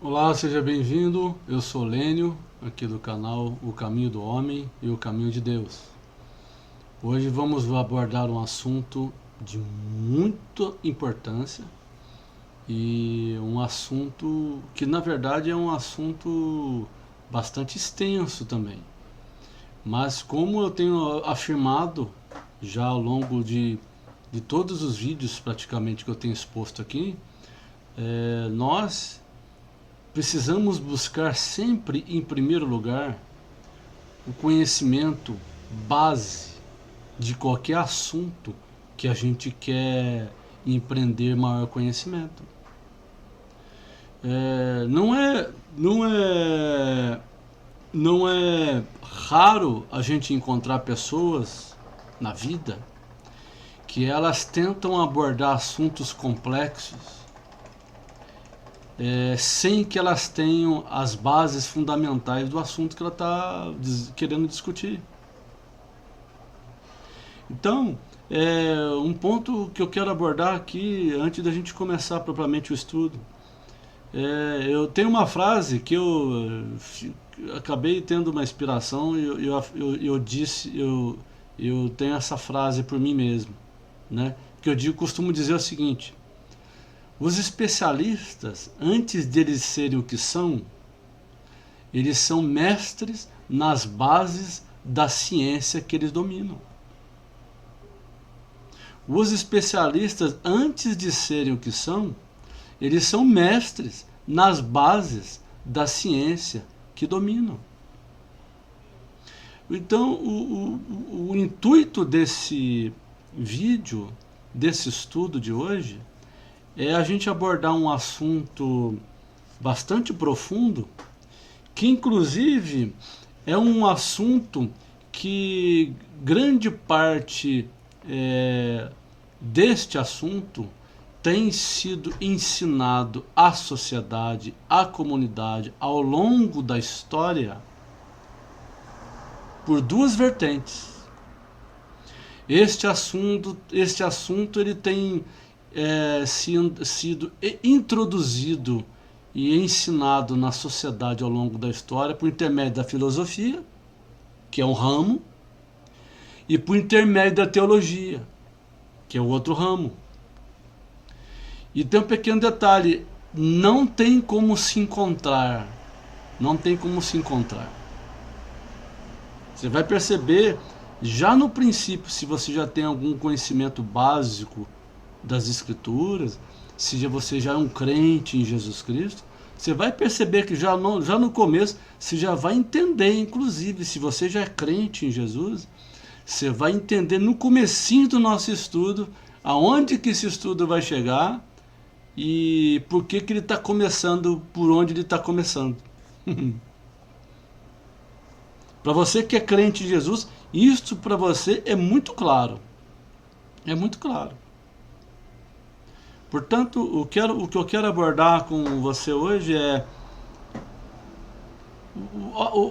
Olá, seja bem-vindo. Eu sou Lênio, aqui do canal O Caminho do Homem e o Caminho de Deus. Hoje vamos abordar um assunto de muita importância e um assunto que, na verdade, é um assunto bastante extenso também. Mas, como eu tenho afirmado já ao longo de todos os vídeos praticamente que eu tenho exposto aqui, nós precisamos buscar sempre, em primeiro lugar, o conhecimento base de qualquer assunto que a gente quer empreender maior conhecimento. Não é raro a gente encontrar pessoas na vida que elas tentam abordar assuntos complexos sem que elas tenham as bases fundamentais do assunto que ela está querendo discutir. Então, um ponto que eu quero abordar aqui, antes da gente começar propriamente o estudo, eu tenho uma frase que eu acabei tendo uma inspiração e eu tenho essa frase por mim mesmo, né? Que eu costumo dizer o seguinte: os especialistas, antes deles serem o que são, eles são mestres nas bases da ciência que eles dominam. Os especialistas, antes de serem o que são, eles são mestres nas bases da ciência que dominam. Então, o intuito desse vídeo, desse estudo de hoje, é a gente abordar um assunto bastante profundo, que inclusive é um assunto que grande parte deste assunto tem sido ensinado à sociedade, à comunidade, ao longo da história, por duas vertentes. Este assunto ele tem sido introduzido e ensinado na sociedade ao longo da história por intermédio da filosofia, que é um ramo, e por intermédio da teologia, que é o outro ramo. E tem um pequeno detalhe: não tem como se encontrar. Não tem como se encontrar. Você vai perceber já no princípio, se você já tem algum conhecimento básico das Escrituras, se você já é um crente em Jesus Cristo, você vai perceber que já no começo você já vai entender, inclusive, se você já é crente em Jesus, você vai entender no comecinho do nosso estudo aonde que esse estudo vai chegar e por que ele está começando por onde ele está começando. Para você que é crente em Jesus, isso para você é muito claro. É muito claro. Portanto, o que eu quero abordar com você hoje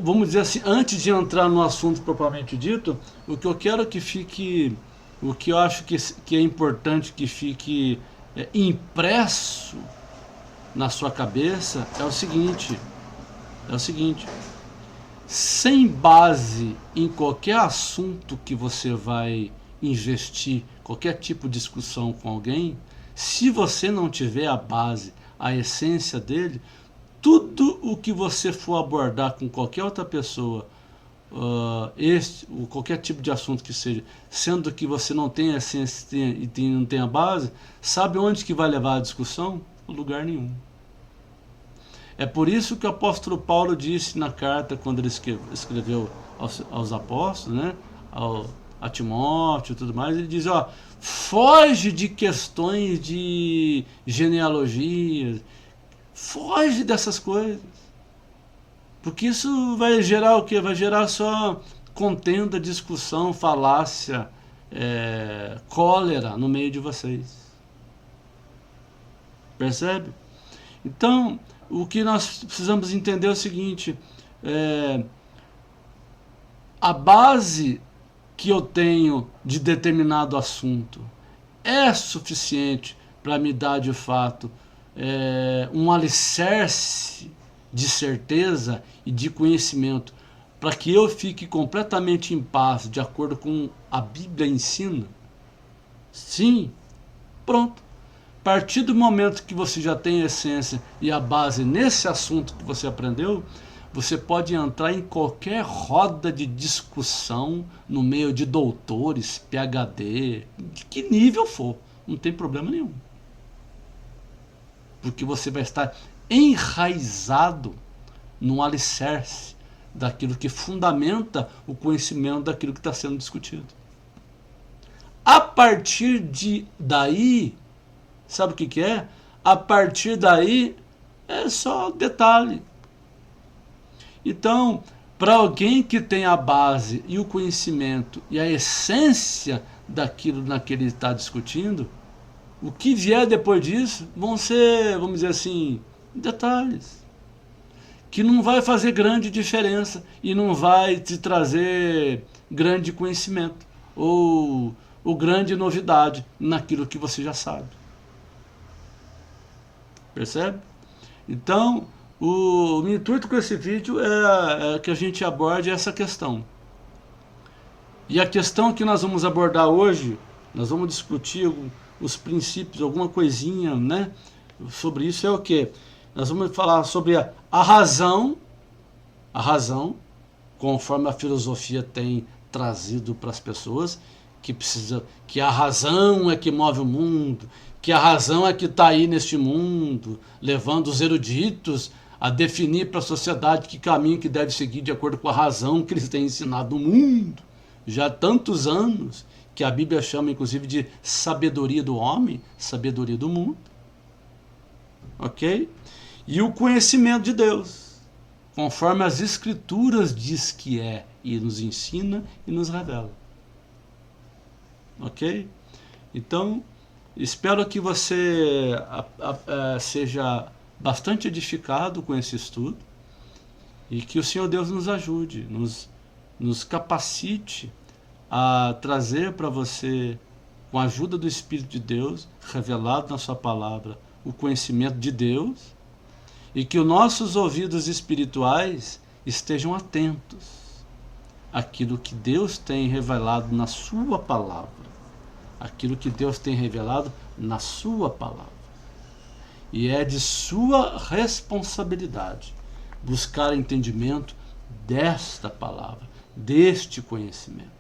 vamos dizer assim, antes de entrar no assunto propriamente dito, o que eu quero que fique, o que eu acho que é importante que fique impresso na sua cabeça é o seguinte: sem base em qualquer assunto que você vai investir, qualquer tipo de discussão com alguém, se você não tiver a base, a essência dele, tudo o que você for abordar com qualquer outra pessoa, qualquer tipo de assunto que seja, sendo que você não tem a essência e não tem a base, sabe onde que vai levar a discussão? A lugar nenhum. É por isso que o apóstolo Paulo disse na carta, quando ele escreveu aos apóstolos, né, a Timóteo e tudo mais, ele diz: foge de questões de genealogia, foge dessas coisas, porque isso vai gerar o quê? Vai gerar só contenda, discussão, falácia, cólera no meio de vocês. Percebe? Então, o que nós precisamos entender é o seguinte: a base que eu tenho de determinado assunto é suficiente para me dar de fato um alicerce de certeza e de conhecimento, para que eu fique completamente em paz, de acordo com a Bíblia ensina? Sim, pronto. A partir do momento que você já tem a essência e a base nesse assunto que você aprendeu, você pode entrar em qualquer roda de discussão no meio de doutores, PhD, de que nível for, não tem problema nenhum. Porque você vai estar enraizado no alicerce daquilo que fundamenta o conhecimento daquilo que está sendo discutido. A partir daí, sabe o que é? A partir daí é só detalhe. Então, para alguém que tem a base e o conhecimento e a essência daquilo que ele está discutindo, o que vier depois disso vão ser, vamos dizer assim, detalhes. Que não vai fazer grande diferença e não vai te trazer grande conhecimento ou grande novidade naquilo que você já sabe. Percebe? Então, o intuito com esse vídeo é que a gente aborde essa questão. E a questão que nós vamos abordar hoje, nós vamos discutir os princípios, alguma coisinha, né, sobre isso, é o quê? Nós vamos falar sobre a razão, conforme a filosofia tem trazido para as pessoas, que a razão é que move o mundo, que a razão é que está aí neste mundo, levando os eruditos a definir para a sociedade que caminho que deve seguir de acordo com a razão que eles têm ensinado no mundo. Já há tantos anos que a Bíblia chama inclusive de sabedoria do homem, sabedoria do mundo. Ok? E o conhecimento de Deus, conforme as Escrituras diz que é, e nos ensina e nos revela. Ok? Então, espero que você seja bastante edificado com esse estudo e que o Senhor Deus nos ajude, nos capacite a trazer para você, com a ajuda do Espírito de Deus, revelado na sua palavra, o conhecimento de Deus, e que os nossos ouvidos espirituais estejam atentos àquilo que Deus tem revelado na sua palavra. Aquilo que Deus tem revelado na sua palavra. E é de sua responsabilidade buscar entendimento desta palavra, deste conhecimento.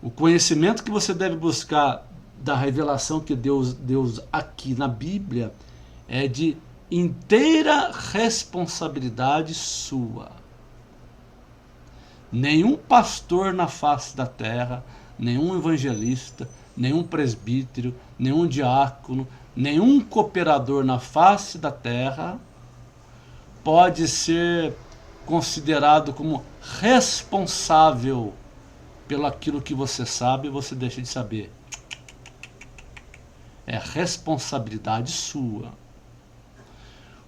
O conhecimento que você deve buscar da revelação que Deus deu aqui na Bíblia é de inteira responsabilidade sua. Nenhum pastor na face da terra, nenhum evangelista, nenhum presbítero, nenhum diácono, nenhum cooperador na face da terra pode ser considerado como responsável pelo aquilo que você sabe e você deixa de saber. É responsabilidade sua.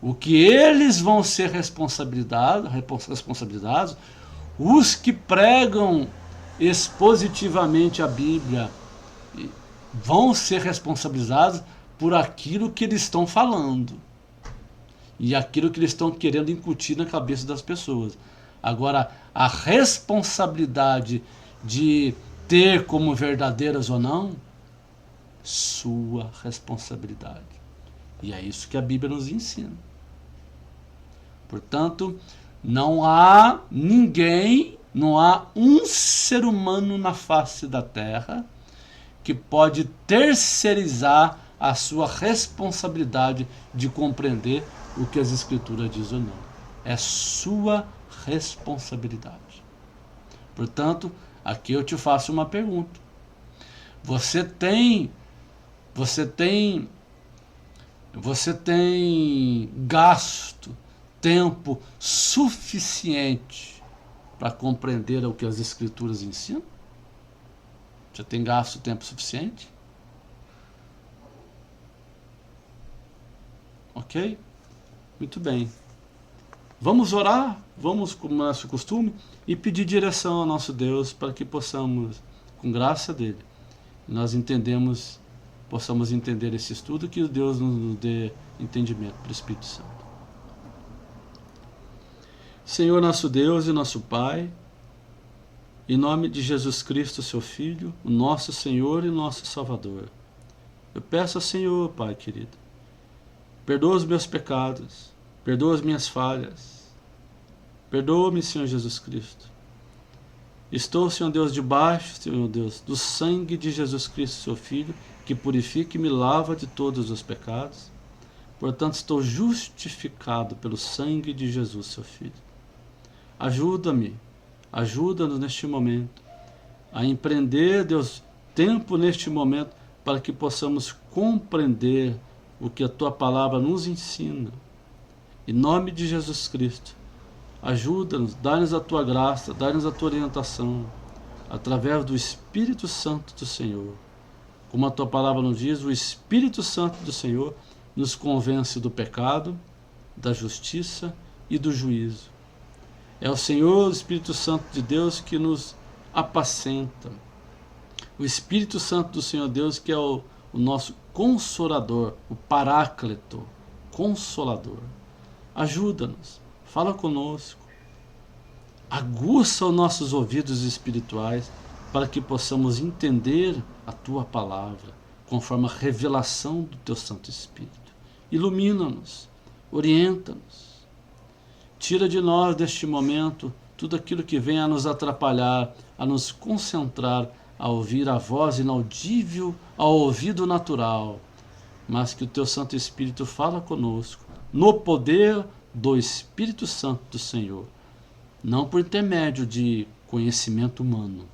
O que eles vão ser responsabilizados, os que pregam expositivamente a Bíblia, vão ser responsabilizados por aquilo que eles estão falando e aquilo que eles estão querendo incutir na cabeça das pessoas. Agora, a responsabilidade de ter como verdadeiras ou não, sua responsabilidade. E é isso que a Bíblia nos ensina. Portanto, não há ninguém, não há um ser humano na face da terra que pode terceirizar a sua responsabilidade de compreender o que as Escrituras dizem ou não. É sua responsabilidade. Portanto, aqui eu te faço uma pergunta. Você tem gasto tempo suficiente para compreender o que as Escrituras ensinam? Você tem gasto tempo suficiente? Ok? Muito bem. Vamos orar, vamos, como nosso costume, e pedir direção ao nosso Deus para que possamos, com graça dele, nós entendemos possamos entender esse estudo, que Deus nos dê entendimento pelo Espírito Santo. Senhor nosso Deus e nosso Pai, em nome de Jesus Cristo, seu Filho, o nosso Senhor e nosso Salvador, eu peço ao Senhor, Pai querido, perdoa os meus pecados, perdoa as minhas falhas, perdoa-me, Senhor Jesus Cristo. Estou, Senhor Deus, debaixo, Senhor Deus, do sangue de Jesus Cristo, seu Filho, que purifica e me lava de todos os pecados. Portanto, estou justificado pelo sangue de Jesus, seu Filho. Ajuda-me, ajuda-nos neste momento a empreender, Deus, tempo neste momento para que possamos compreender o que a Tua Palavra nos ensina. Em nome de Jesus Cristo, ajuda-nos, dá-nos a Tua graça, dá-nos a Tua orientação, através do Espírito Santo do Senhor. Como a Tua Palavra nos diz, o Espírito Santo do Senhor nos convence do pecado, da justiça e do juízo. É o Senhor, o Espírito Santo de Deus, que nos apacenta. O Espírito Santo do Senhor Deus, que é o nosso consolador, o Paráclito, consolador. Ajuda-nos, fala conosco, aguça os nossos ouvidos espirituais para que possamos entender a Tua Palavra, conforme a revelação do Teu Santo Espírito. Ilumina-nos, orienta-nos. Tira de nós, deste momento, tudo aquilo que venha a nos atrapalhar, a nos concentrar, a ouvir a voz inaudível ao ouvido natural, mas que o Teu Santo Espírito fala conosco, no poder do Espírito Santo do Senhor, não por intermédio de conhecimento humano,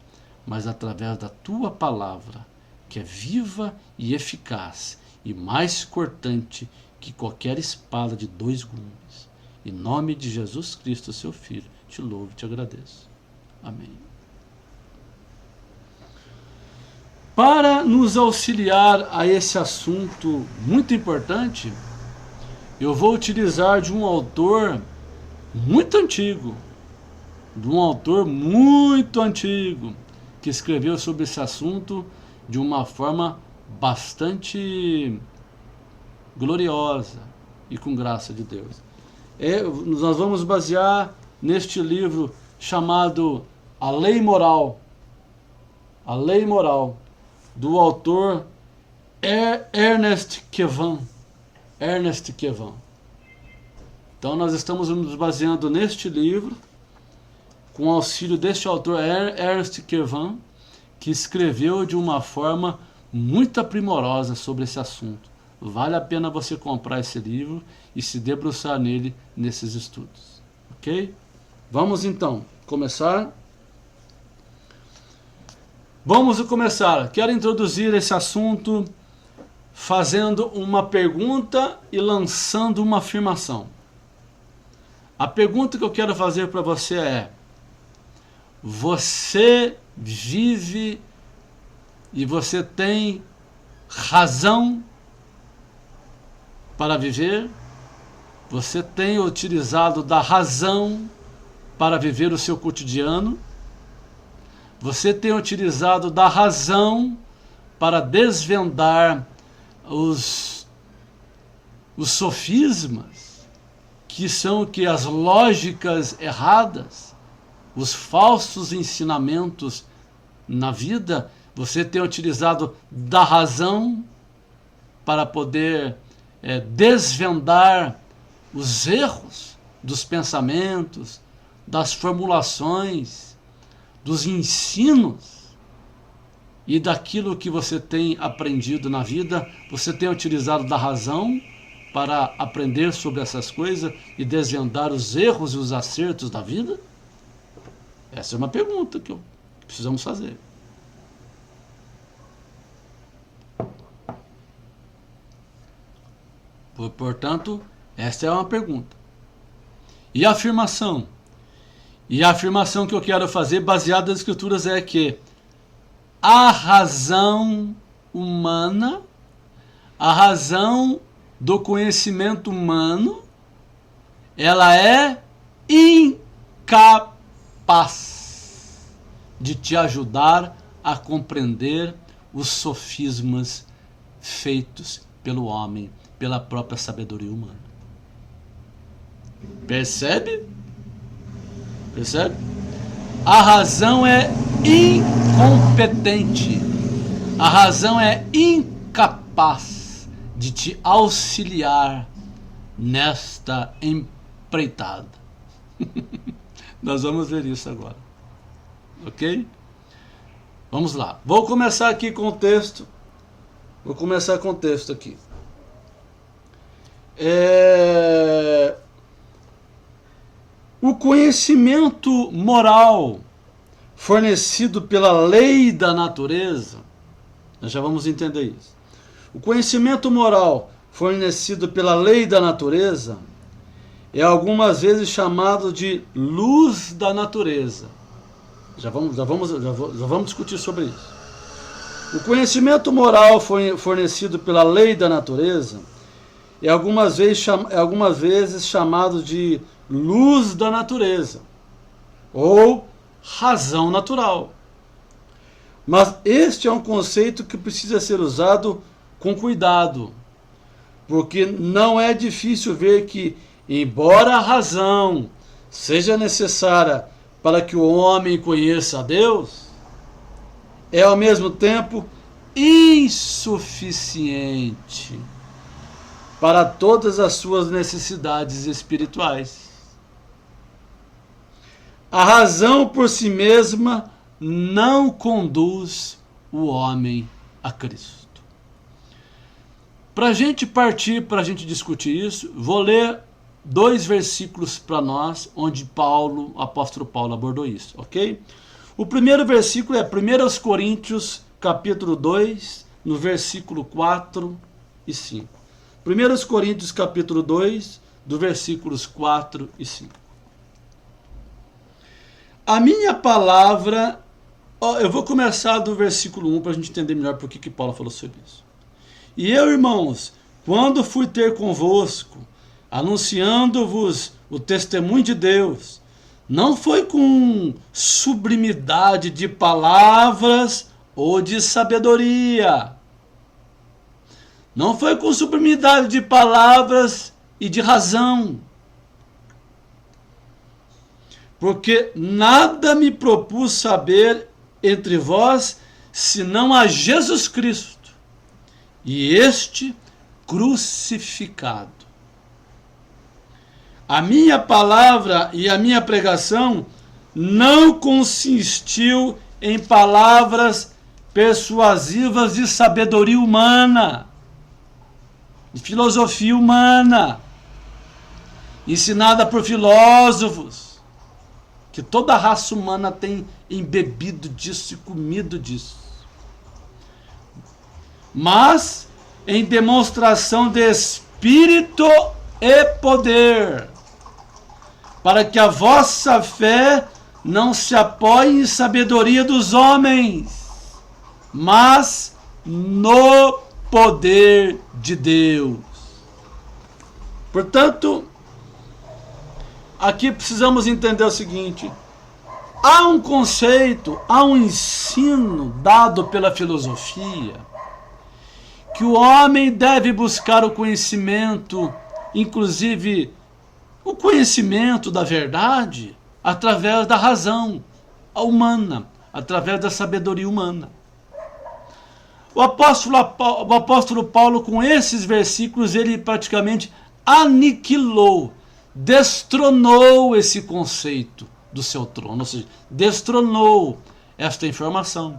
mas através da Tua Palavra, que é viva e eficaz, e mais cortante que qualquer espada de 2 gumes. Em nome de Jesus Cristo, seu Filho, te louvo e te agradeço. Amém. Para nos auxiliar a esse assunto muito importante, eu vou utilizar de um autor muito antigo, que escreveu sobre esse assunto de uma forma bastante gloriosa e com graça de Deus. Nós vamos basear neste livro chamado A Lei Moral, do autor Ernest Kevin. Então nós estamos nos baseando neste livro, com o auxílio deste autor Ernest Kevin, que escreveu de uma forma muito aprimorosa sobre esse assunto. Vale a pena você comprar esse livro e se debruçar nele nesses estudos. Ok? Vamos então começar. Quero introduzir esse assunto fazendo uma pergunta e lançando uma afirmação. A pergunta que eu quero fazer para você é: você vive e você tem razão para viver? Você tem utilizado da razão para viver o seu cotidiano? Você tem utilizado da razão para desvendar os sofismas, que são as lógicas erradas, os falsos ensinamentos na vida? Você tem utilizado da razão para poder desvendar os erros dos pensamentos, das formulações, dos ensinos e daquilo que você tem aprendido na vida? Você tem utilizado da razão para aprender sobre essas coisas e desvendar os erros e os acertos da vida? Essa é uma pergunta que precisamos fazer. Portanto, esta é uma pergunta. E a afirmação? E a afirmação que eu quero fazer, baseada nas Escrituras, é que a razão humana, a razão do conhecimento humano, ela é incapaz de te ajudar a compreender os sofismas feitos pelo homem, pela própria sabedoria humana. Percebe? Percebe? A razão é incompetente. A razão é incapaz de te auxiliar nesta empreitada. Nós vamos ver isso agora. Ok? Vamos lá. Vou começar aqui com o texto. Vou começar com o texto aqui. O conhecimento moral fornecido pela lei da natureza, nós já vamos entender isso. O conhecimento moral fornecido pela lei da natureza é algumas vezes chamado de luz da natureza. Já vamos discutir sobre isso. O conhecimento moral fornecido pela lei da natureza é algumas vezes chamado de luz da natureza ou razão natural. Mas este é um conceito que precisa ser usado com cuidado, porque não é difícil ver que, embora a razão seja necessária para que o homem conheça a Deus, é ao mesmo tempo insuficiente para todas as suas necessidades espirituais. A razão por si mesma não conduz o homem a Cristo. Para a gente partir, para a gente discutir isso, vou ler 2 versículos para nós, onde o apóstolo Paulo abordou isso, ok? O primeiro versículo é 1 Coríntios, capítulo 2, no versículo 4 e 5. 1 Coríntios, capítulo 2, do versículos 4 e 5. A minha palavra... eu vou começar do versículo 1 para a gente entender melhor por que Paulo falou sobre isso. E eu, irmãos, quando fui ter convosco, anunciando-vos o testemunho de Deus, não foi com sublimidade de palavras ou de sabedoria. Não foi com sublimidade de palavras e de razão. Porque nada me propus saber entre vós, senão a Jesus Cristo, e este crucificado. A minha palavra e a minha pregação não consistiu em palavras persuasivas de sabedoria humana, de filosofia humana, ensinada por filósofos, que toda a raça humana tem embebido disso e comido disso. Mas em demonstração de espírito e poder, para que a vossa fé não se apoie em sabedoria dos homens, mas no poder de Deus. Portanto, aqui precisamos entender o seguinte: há um conceito, há um ensino dado pela filosofia, que o homem deve buscar o conhecimento, inclusive o conhecimento da verdade, através da razão humana, através da sabedoria humana. O apóstolo Paulo, com esses versículos, ele praticamente aniquilou, destronou esse conceito do seu trono, ou seja, destronou esta informação,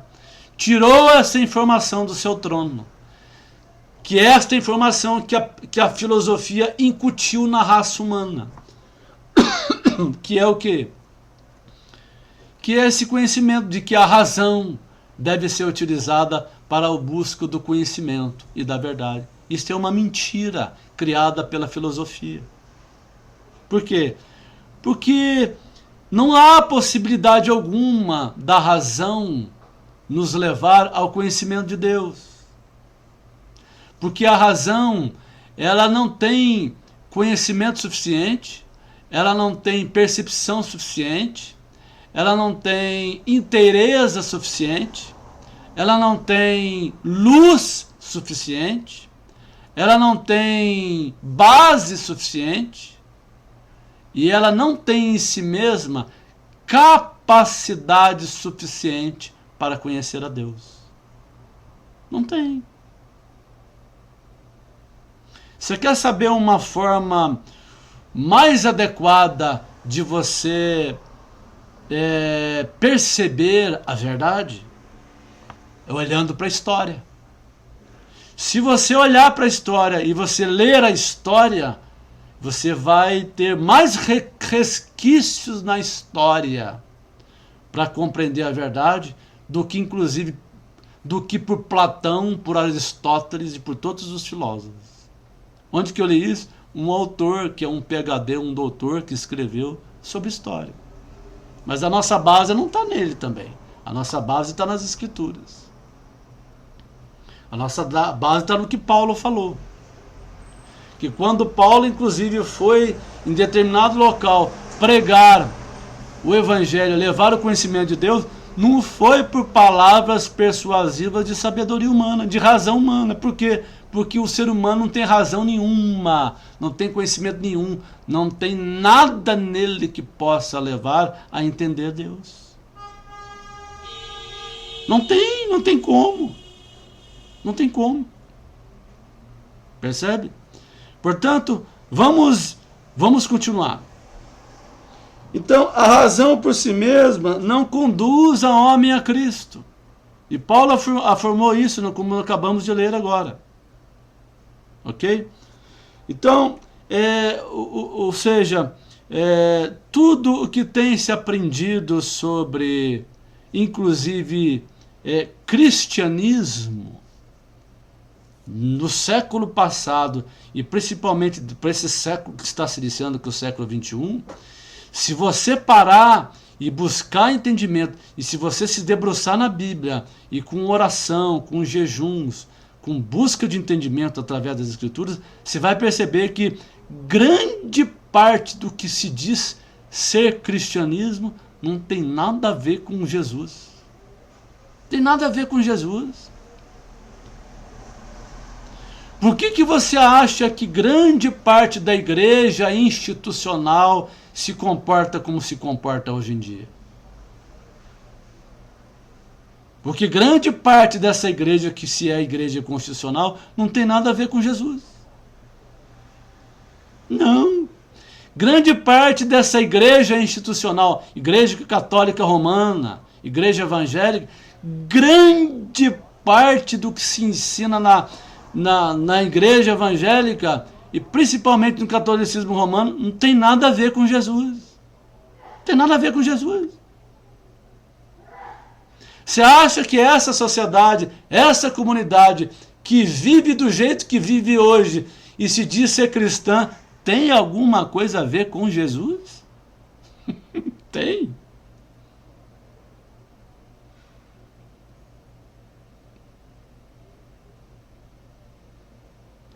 tirou essa informação do seu trono, que é esta informação que a filosofia incutiu na raça humana, que é o quê? Que é esse conhecimento de que a razão deve ser utilizada para o busca do conhecimento e da verdade. Isso é uma mentira criada pela filosofia. Por quê? Porque não há possibilidade alguma da razão nos levar ao conhecimento de Deus. Porque a razão, ela não tem conhecimento suficiente, ela não tem percepção suficiente, ela não tem inteireza suficiente, ela não tem luz suficiente, ela não tem base suficiente e ela não tem em si mesma capacidade suficiente para conhecer a Deus. Não tem. Você quer saber uma forma mais adequada de você perceber a verdade? É olhando para a história. Se você olhar para a história e você ler a história, você vai ter mais resquícios na história para compreender a verdade do que, inclusive, do que por Platão, por Aristóteles e por todos os filósofos. Onde que eu li isso? Um autor que é um PhD, um doutor que escreveu sobre história. Mas a nossa base não está nele também. A nossa base está nas escrituras. A nossa base está no que Paulo falou. Que quando Paulo, inclusive, foi em determinado local pregar o evangelho, levar o conhecimento de Deus, não foi por palavras persuasivas de sabedoria humana, de razão humana. Por quê? Porque o ser humano não tem razão nenhuma, não tem conhecimento nenhum, não tem nada nele que possa levar a entender Deus. Não tem como. Não tem como. Percebe? Portanto, vamos continuar. Então, a razão por si mesma não conduz o homem a Cristo. E Paulo afirmou isso, como acabamos de ler agora. Ok? Então, ou seja, tudo o que tem se aprendido sobre, inclusive, cristianismo, no século passado, e principalmente para esse século que está se iniciando, que é o século XXI, se você parar e buscar entendimento, e se você se debruçar na Bíblia, e com oração, com jejuns, com busca de entendimento através das Escrituras, você vai perceber que grande parte do que se diz ser cristianismo não tem nada a ver com Jesus. Tem nada a ver com Jesus. Por que você acha que grande parte da igreja institucional se comporta como se comporta hoje em dia? Porque grande parte dessa igreja, que se é a igreja constitucional, não tem nada a ver com Jesus. Não. Grande parte dessa igreja institucional, igreja católica romana, igreja evangélica, grande parte do que se ensina na igreja evangélica, e principalmente no catolicismo romano, não tem nada a ver com Jesus. Não tem nada a ver com Jesus. Você acha que essa sociedade, essa comunidade que vive do jeito que vive hoje e se diz ser cristã, tem alguma coisa a ver com Jesus? Tem.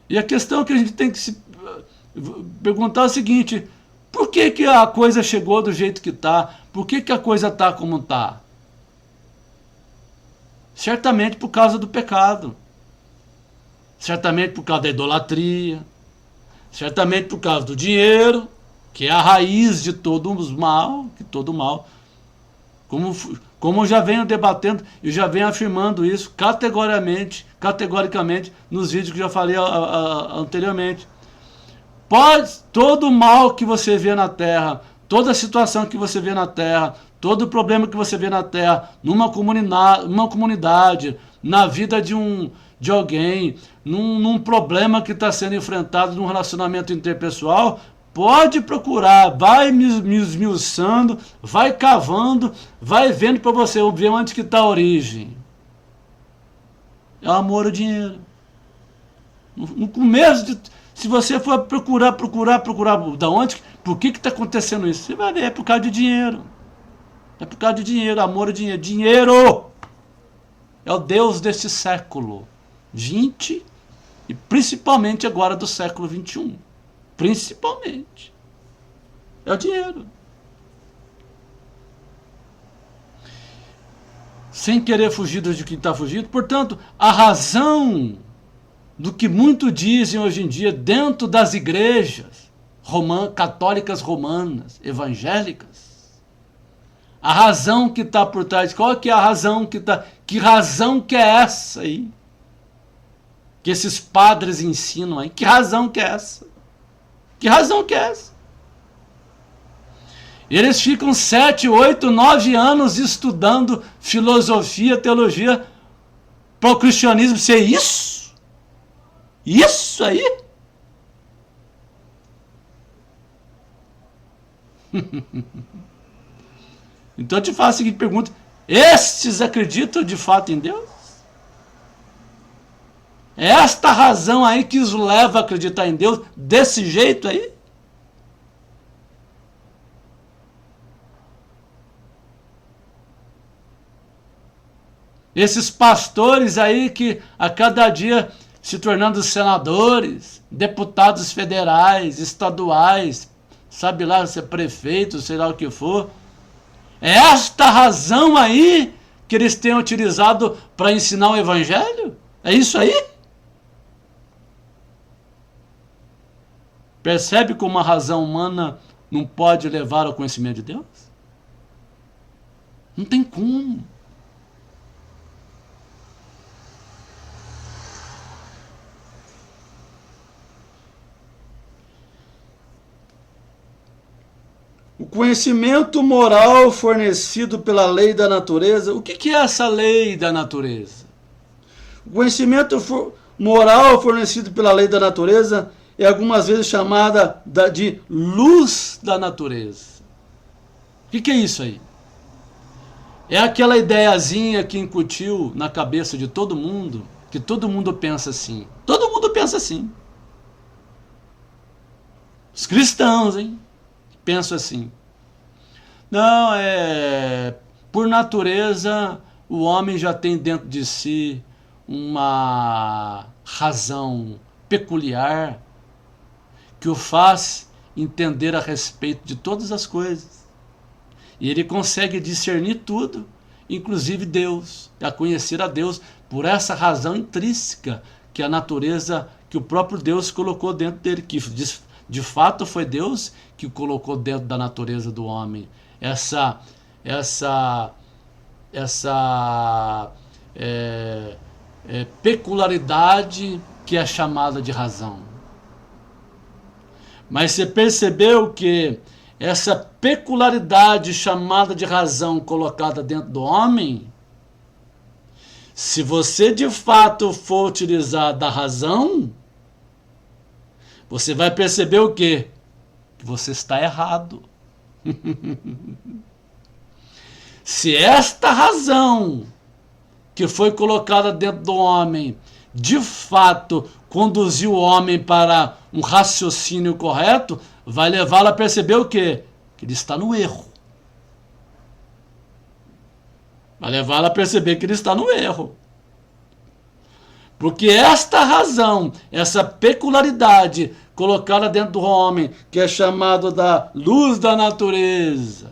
E a questão que a gente tem que se perguntar é o seguinte: por que a coisa chegou do jeito que está? Por que a coisa está como está? Certamente por causa do pecado. Certamente por causa da idolatria. Certamente por causa do dinheiro, que é a raiz de todo o mal, Como eu já venho debatendo, eu já venho afirmando isso categoricamente nos vídeos que já falei anteriormente. Todo o mal que você vê na Terra, toda a situação que você vê na Terra, todo o problema que você vê na Terra, numa comunidade, na vida de alguém, num problema que está sendo enfrentado num relacionamento interpessoal, pode procurar, vai me esmiuçando, vai cavando, vai vendo para você ver onde que está a origem. É o amor ao dinheiro. No começo, se você for procurar, da onde, por que está acontecendo isso? Você vai ver, é por causa de dinheiro. É por causa de dinheiro, amor ao dinheiro. Dinheiro é o Deus deste século XX e principalmente agora do século XXI. Principalmente. É o dinheiro. Sem querer fugir de quem está fugindo. Portanto, a razão do que muito dizem hoje em dia dentro das igrejas católicas romanas, evangélicas. A razão que está por trás, qual que é a razão que está... Que razão que é essa aí? Que esses padres ensinam aí? Que razão que é essa? Que razão que é essa? Eles ficam 7, 8, 9 anos estudando filosofia, teologia, para o cristianismo ser isso? Isso aí? Então eu te faço a seguinte pergunta: estes acreditam de fato em Deus? É esta razão aí que os leva a acreditar em Deus desse jeito aí? Esses pastores aí que a cada dia se tornando senadores, deputados federais, estaduais, sabe lá, ser prefeito, sei lá o que for. É esta razão aí que eles têm utilizado para ensinar o evangelho? É isso aí? Percebe como a razão humana não pode levar ao conhecimento de Deus? Não tem como. O conhecimento moral fornecido pela lei da natureza. O que é essa lei da natureza? O conhecimento moral fornecido pela lei da natureza é algumas vezes chamada de luz da natureza. O que é isso aí? É aquela ideiazinha que incutiu na cabeça de todo mundo, que todo mundo pensa assim. Todo mundo pensa assim. Os cristãos, hein? Pensam assim. Não, por natureza, o homem já tem dentro de si uma razão peculiar que o faz entender a respeito de todas as coisas. E ele consegue discernir tudo, inclusive Deus, a conhecer a Deus por essa razão intrínseca que a natureza, que o próprio Deus colocou dentro dele, que de fato foi Deus que colocou dentro da natureza do homem. Essa peculiaridade que é chamada de razão. Mas você percebeu que essa peculiaridade chamada de razão colocada dentro do homem, se você de fato for utilizar da razão, você vai perceber o quê? Que você está errado. Se esta razão que foi colocada dentro do homem de fato conduziu o homem para um raciocínio correto, vai levá-lo a perceber o quê? Que ele está no erro. Vai levá-lo a perceber que ele está no erro. Porque esta razão, essa peculiaridade colocada dentro do homem, que é chamado da luz da natureza,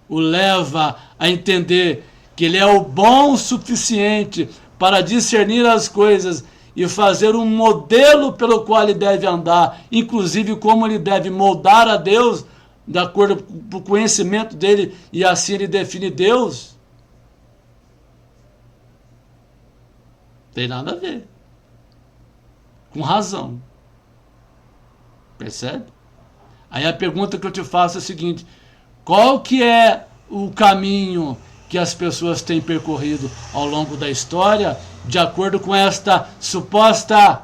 o leva a entender que ele é o bom o suficiente para discernir as coisas e fazer um modelo pelo qual ele deve andar, inclusive como ele deve moldar a Deus, de acordo com o conhecimento dele, e assim ele define Deus. Tem nada a ver. Com razão. Percebe? Aí a pergunta que eu te faço é a seguinte: qual que é o caminho que as pessoas têm percorrido ao longo da história de acordo com esta suposta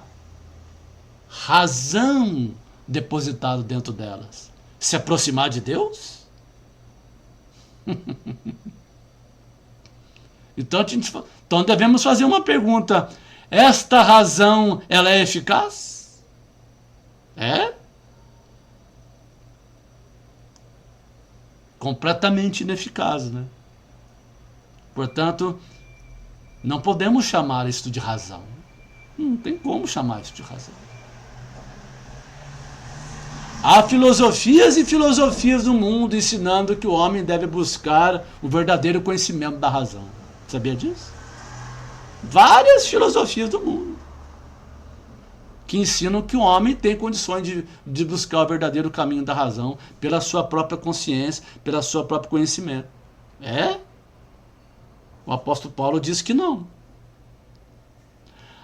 razão depositada dentro delas? Se aproximar de Deus? Então devemos fazer uma pergunta: esta razão, ela é eficaz? É? Completamente ineficaz, né? Portanto, não podemos chamar isso de razão. Não tem como chamar isso de razão. Há filosofias e filosofias do mundo ensinando que o homem deve buscar o verdadeiro conhecimento da razão. Sabia disso? Várias filosofias do mundo que ensinam que o homem tem condições de buscar o verdadeiro caminho da razão pela sua própria consciência, pelo seu próprio conhecimento. O apóstolo Paulo diz que não.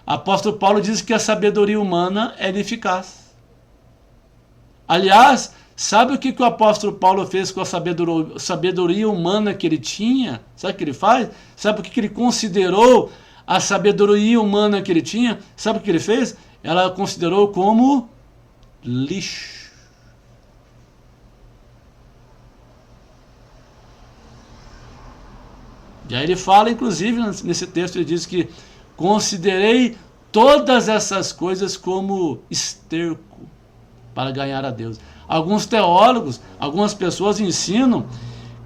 O apóstolo Paulo diz que a sabedoria humana é ineficaz. Aliás, sabe o que o apóstolo Paulo fez com a sabedoria humana que ele tinha? Sabe o que ele faz? Sabe o que ele considerou a sabedoria humana que ele tinha? Sabe o que ele fez? Ela considerou como lixo. E aí ele fala, inclusive, nesse texto, ele diz que considerei todas essas coisas como esterco para ganhar a Deus. Alguns teólogos, algumas pessoas ensinam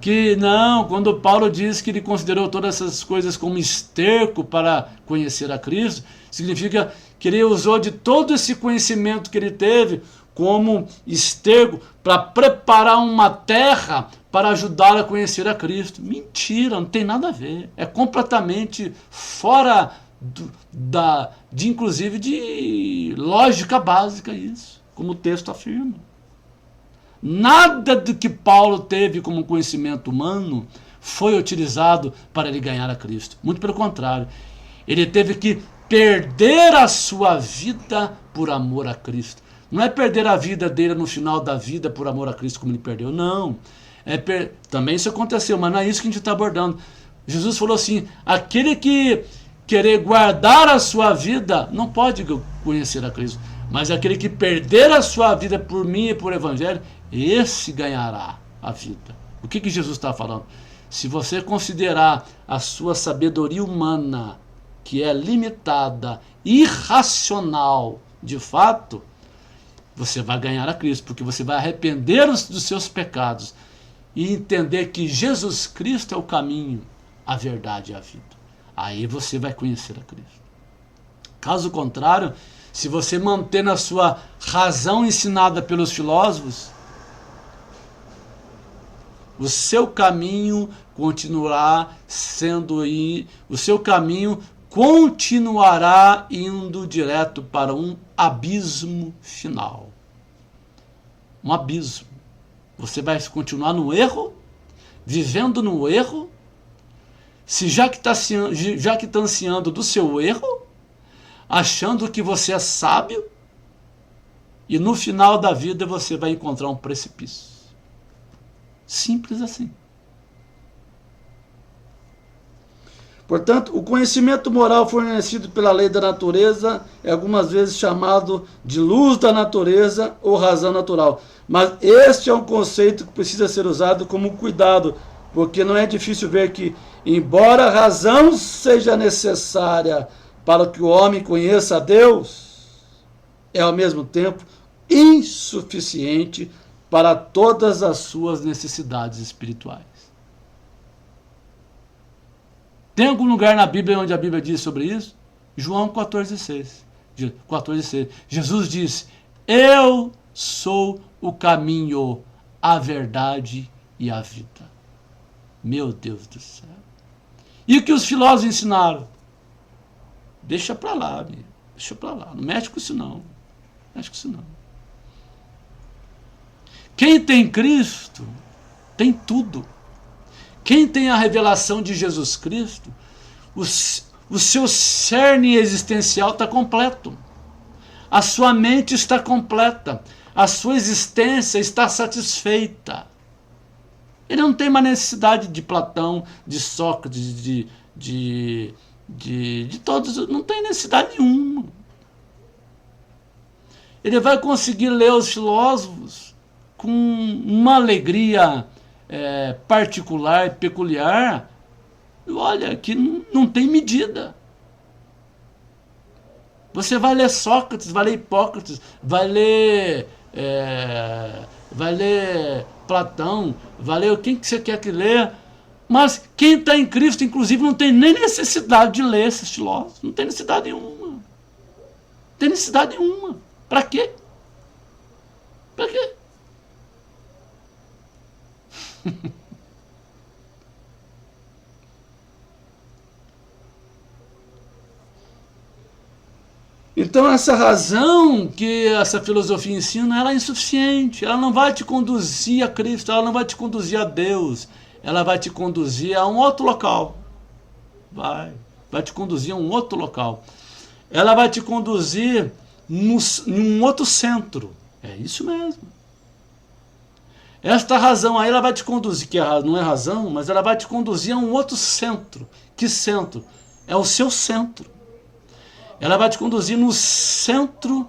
que não, quando Paulo diz que ele considerou todas essas coisas como esterco para conhecer a Cristo, significa que ele usou de todo esse conhecimento que ele teve como esterco para preparar uma terra para ajudá-lo a conhecer a Cristo. Mentira, não tem nada a ver. É completamente fora inclusive de lógica básica isso, como o texto afirma. Nada do que Paulo teve como conhecimento humano foi utilizado para ele ganhar a Cristo. Muito pelo contrário. Ele teve que perder a sua vida por amor a Cristo. Não é perder a vida dele no final da vida por amor a Cristo como ele perdeu. Não. Também isso aconteceu, mas não é isso que a gente está abordando. Jesus falou assim, aquele que querer guardar a sua vida não pode conhecer a Cristo. Mas aquele que perder a sua vida por mim e por evangelho, esse ganhará a vida. O que Jesus está falando? Se você considerar a sua sabedoria humana, que é limitada, irracional, de fato, você vai ganhar a Cristo, porque você vai arrepender dos seus pecados e entender que Jesus Cristo é o caminho, a verdade e a vida. Aí você vai conhecer a Cristo. Caso contrário, se você manter na sua razão ensinada pelos filósofos, o seu caminho continuará indo direto para um abismo final. Um abismo. Você vai continuar no erro, vivendo no erro, já que está ansiando do seu erro, achando que você é sábio, e no final da vida você vai encontrar um precipício. Simples assim. Portanto, o conhecimento moral fornecido pela lei da natureza é algumas vezes chamado de luz da natureza ou razão natural. Mas este é um conceito que precisa ser usado como cuidado, porque não é difícil ver que, embora a razão seja necessária para que o homem conheça a Deus, é ao mesmo tempo insuficiente para todas as suas necessidades espirituais. Tem algum lugar na Bíblia onde a Bíblia diz sobre isso? João 14,6. Jesus disse, eu sou o caminho, a verdade e a vida. Meu Deus do céu. E o que os filósofos ensinaram? Deixa pra lá, amigo. Deixa pra lá. Não mexe com isso não. Mexe com isso não. Quem tem Cristo tem tudo. Quem tem a revelação de Jesus Cristo, o seu cerne existencial está completo. A sua mente está completa. A sua existência está satisfeita. Ele não tem mais necessidade de Platão, de Sócrates, de todos. Não tem necessidade nenhuma. Ele vai conseguir ler os filósofos com uma alegria particular, peculiar, olha, que não tem medida. Você vai ler Sócrates, vai ler Hipócrates, vai ler Platão, vai ler quem que você quer que leia, mas quem está em Cristo, inclusive, não tem nem necessidade de ler esses filósofos, não tem necessidade nenhuma. Não tem necessidade nenhuma. Para quê? Para quê? Então essa razão que essa filosofia ensina, ela é insuficiente. Ela não vai te conduzir a Cristo, ela não vai te conduzir a Deus. Ela vai te conduzir a um outro local. Vai te conduzir a um outro local. Ela vai te conduzir em um outro centro. É isso mesmo. Esta razão aí, ela vai te conduzir, que não é razão, mas ela vai te conduzir a um outro centro. Que centro? É o seu centro. Ela vai te conduzir no centro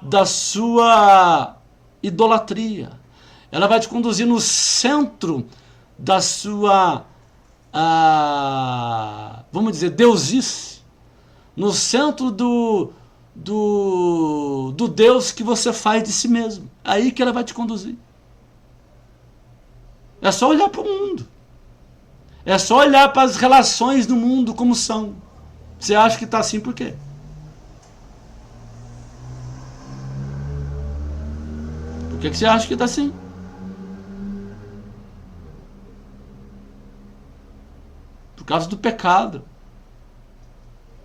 da sua idolatria. Ela vai te conduzir no centro da sua, vamos dizer, deusice. No centro do Deus que você faz de si mesmo. Aí que ela vai te conduzir. É só olhar para o mundo. É só olhar para as relações do mundo como são. Você acha que está assim por quê? Por que você acha que está assim? Por causa do pecado.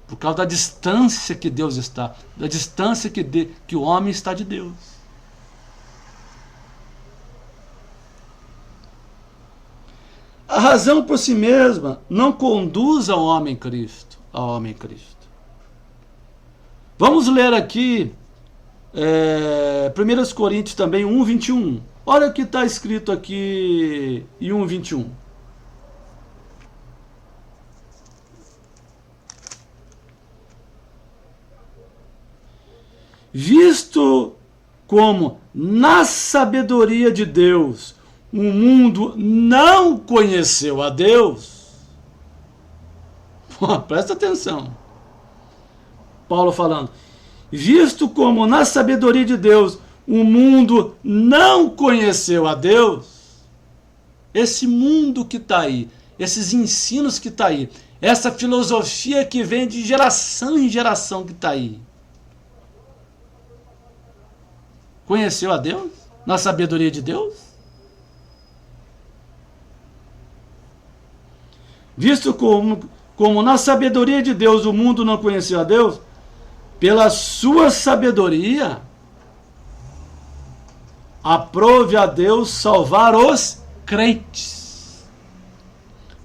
Por causa da distância que Deus está. Da distância que o homem está de Deus. A razão por si mesma não conduz ao homem Cristo. Ao homem Cristo. Vamos ler aqui 1 Coríntios também 1:21. Olha o que está escrito aqui em 1:21. Visto como na sabedoria de Deus o mundo não conheceu a Deus. Presta atenção. Paulo falando. Visto como na sabedoria de Deus o mundo não conheceu a Deus. Esse mundo que está aí, esses ensinos que está aí, essa filosofia que vem de geração em geração que está aí. Conheceu a Deus? Na sabedoria de Deus? Visto como na sabedoria de Deus o mundo não conheceu a Deus, pela sua sabedoria, aprove a Deus salvar os crentes,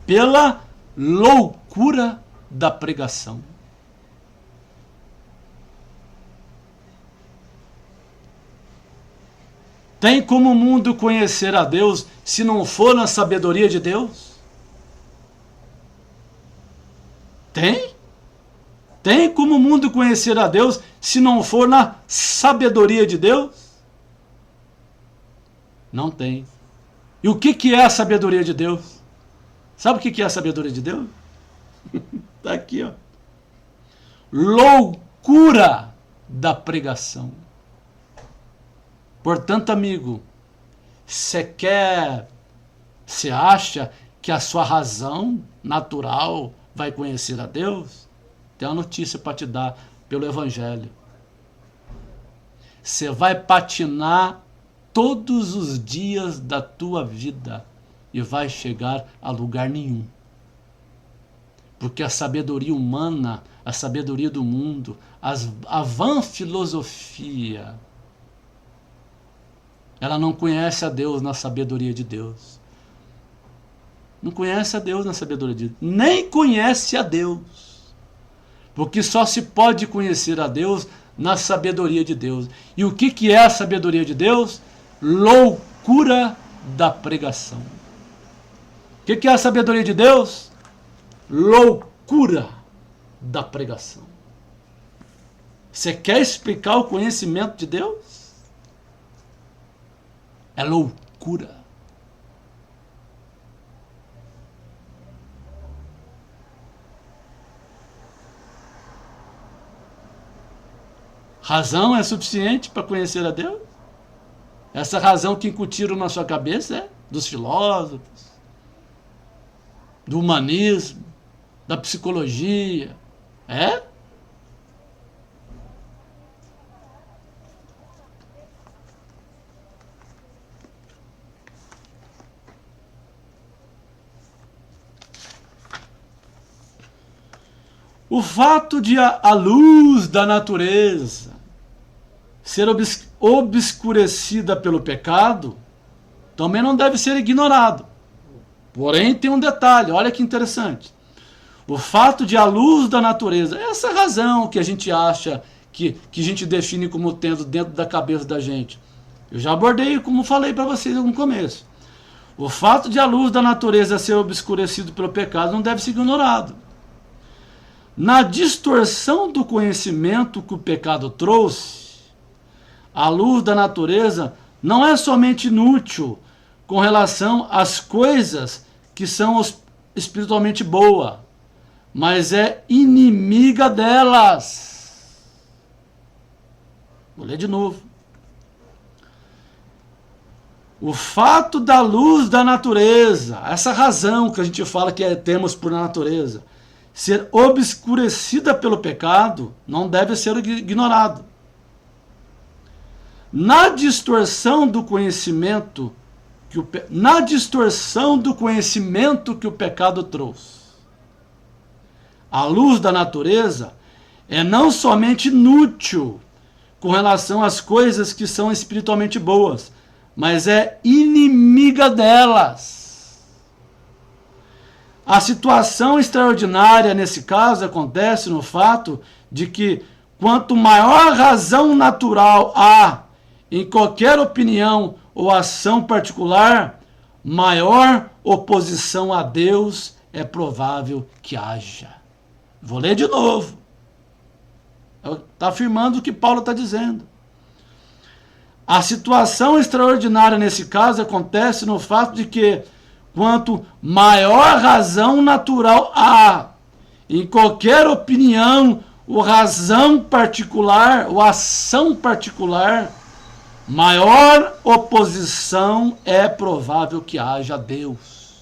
pela loucura da pregação. Tem como o mundo conhecer a Deus se não for na sabedoria de Deus? Tem? Tem como o mundo conhecer a Deus se não for na sabedoria de Deus? Não tem. E o que é a sabedoria de Deus? Sabe o que é a sabedoria de Deus? Está aqui, ó. Loucura da pregação. Portanto, amigo, você acha que a sua razão natural vai conhecer a Deus? Tem uma notícia para te dar pelo Evangelho. Você vai patinar todos os dias da tua vida e vai chegar a lugar nenhum. Porque a sabedoria humana, a sabedoria do mundo, a vã filosofia, ela não conhece a Deus na sabedoria de Deus. Não conhece a Deus na sabedoria de Deus. Nem conhece a Deus. Porque só se pode conhecer a Deus na sabedoria de Deus. E o que é a sabedoria de Deus? Loucura da pregação. O que é a sabedoria de Deus? Loucura da pregação. Você quer explicar o conhecimento de Deus? É loucura. Razão é suficiente para conhecer a Deus? Essa razão que incutiram na sua cabeça é dos filósofos, do humanismo, da psicologia. É? O fato de a luz da natureza ser obscurecida pelo pecado também não deve ser ignorado. Porém, tem um detalhe, olha que interessante. O fato de a luz da natureza, essa razão que a gente acha, que a gente define como tendo dentro da cabeça da gente. Eu já abordei, como falei para vocês no começo. O fato de a luz da natureza ser obscurecido pelo pecado não deve ser ignorado. Na distorção do conhecimento que o pecado trouxe, a luz da natureza não é somente inútil com relação às coisas que são espiritualmente boas, mas é inimiga delas. Vou ler de novo. O fato da luz da natureza, essa razão que a gente fala que temos por natureza, ser obscurecida pelo pecado, não deve ser ignorado. Na distorção do conhecimento que o pecado trouxe, a luz da natureza é não somente inútil com relação às coisas que são espiritualmente boas, mas é inimiga delas. A situação extraordinária nesse caso acontece no fato de que quanto maior razão natural há em qualquer opinião ou ação particular, maior oposição a Deus é provável que haja. Vou ler de novo. Está afirmando o que Paulo está dizendo. A situação extraordinária nesse caso acontece no fato de que quanto maior razão natural há em qualquer opinião ou razão particular ou ação particular, maior oposição é provável que haja a Deus.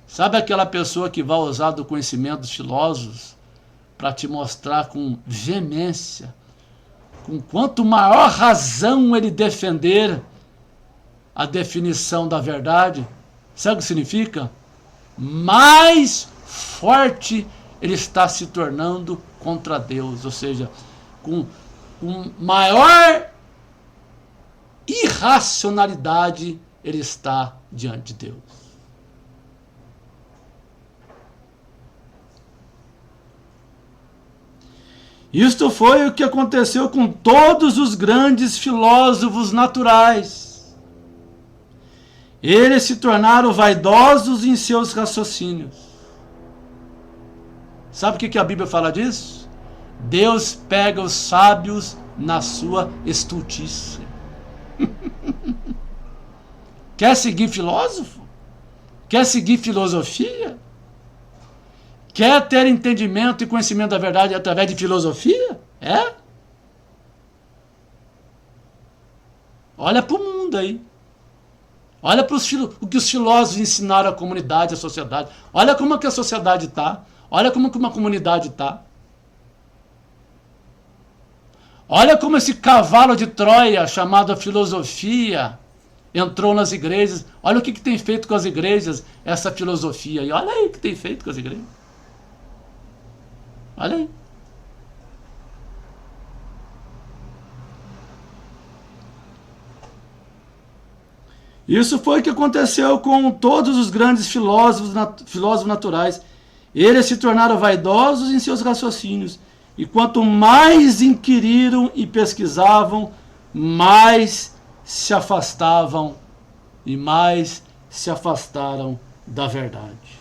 Sabe aquela pessoa que vai usar do conhecimento dos filósofos para te mostrar com veemência, com quanto maior razão ele defender a definição da verdade, sabe o que significa? Mais forte ele está se tornando contra Deus, ou seja, com maior irracionalidade ele está diante de Deus. Isto foi o que aconteceu com todos os grandes filósofos naturais. Eles se tornaram vaidosos em seus raciocínios. Sabe o que a Bíblia fala disso? Deus pega os sábios na sua estultícia. Quer seguir filósofo? Quer seguir filosofia? Quer ter entendimento e conhecimento da verdade através de filosofia? É? Olha para o mundo aí. Olha para o que os filósofos ensinaram à comunidade, à sociedade. Olha como que a sociedade está. Olha como que uma comunidade está. Olha como esse cavalo de Troia, chamado filosofia, entrou nas igrejas. Olha o que tem feito com as igrejas, essa filosofia. E olha aí o que tem feito com as igrejas. Olha aí. Isso foi o que aconteceu com todos os grandes filósofos naturais. Eles se tornaram vaidosos em seus raciocínios. E quanto mais inquiriram e pesquisavam, mais se afastavam e mais se afastaram da verdade.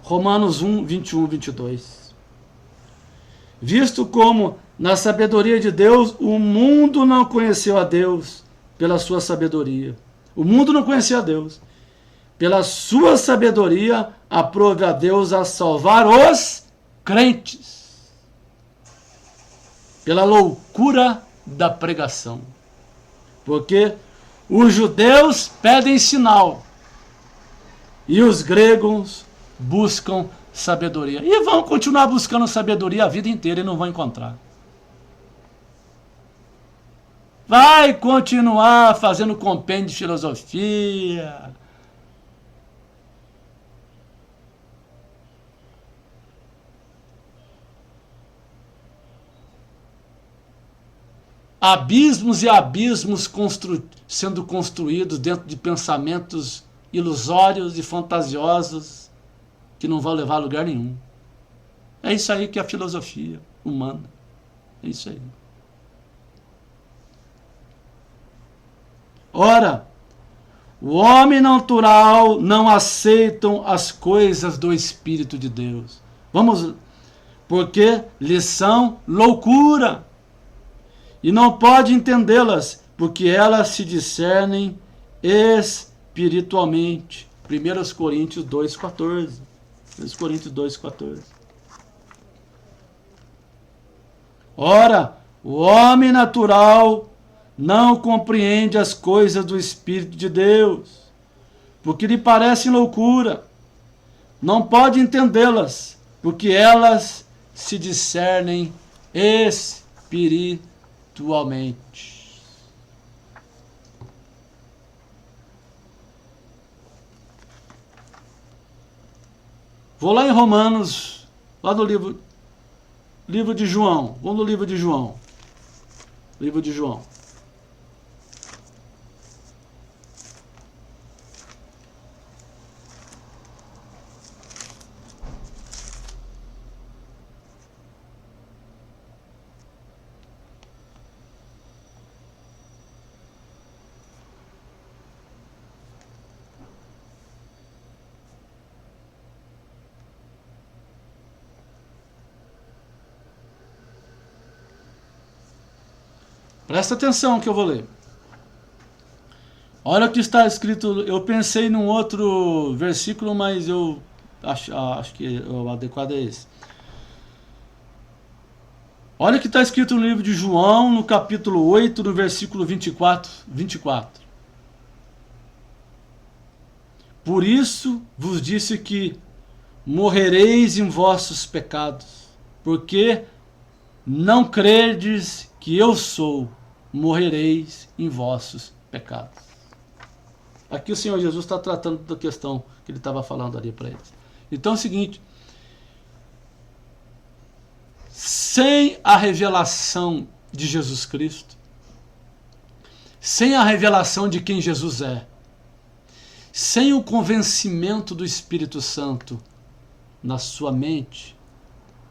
Romanos 1, 21, 22. Visto como, na sabedoria de Deus, o mundo não conheceu a Deus pela sua sabedoria. O mundo não conhecia a Deus. Pela sua sabedoria, aprove a Deus a salvar os crentes. Pela loucura da pregação. Porque os judeus pedem sinal e os gregos buscam sabedoria. E vão continuar buscando sabedoria a vida inteira e não vão encontrar. Vai continuar fazendo compêndio de filosofia. abismos e abismos sendo construídos dentro de pensamentos ilusórios e fantasiosos que não vão levar a lugar nenhum. É isso aí que é a filosofia humana. É isso aí. Ora, o homem natural não aceitam as coisas do Espírito de Deus. Porque lhes são loucura. E não pode entendê-las, porque elas se discernem espiritualmente. 1 Coríntios 2,14. 1 Coríntios 2,14. Ora, o homem natural não compreende as coisas do Espírito de Deus, porque lhe parecem loucura. Não pode entendê-las, porque elas se discernem espiritualmente. Vou lá em Romanos, lá no livro de João. Vamos no livro de João. Livro de João. Presta atenção que eu vou ler. Olha o que está escrito. Eu pensei num outro versículo, mas eu acho que o adequado é esse. Olha o que está escrito no livro de João, no capítulo 8, no versículo 24. Por isso vos disse que morrereis em vossos pecados, porque não credes que eu sou, morrereis em vossos pecados. Aqui o Senhor Jesus está tratando da questão que ele estava falando ali para eles. Então é o seguinte: sem a revelação de Jesus Cristo, sem a revelação de quem Jesus é, sem o convencimento do Espírito Santo na sua mente,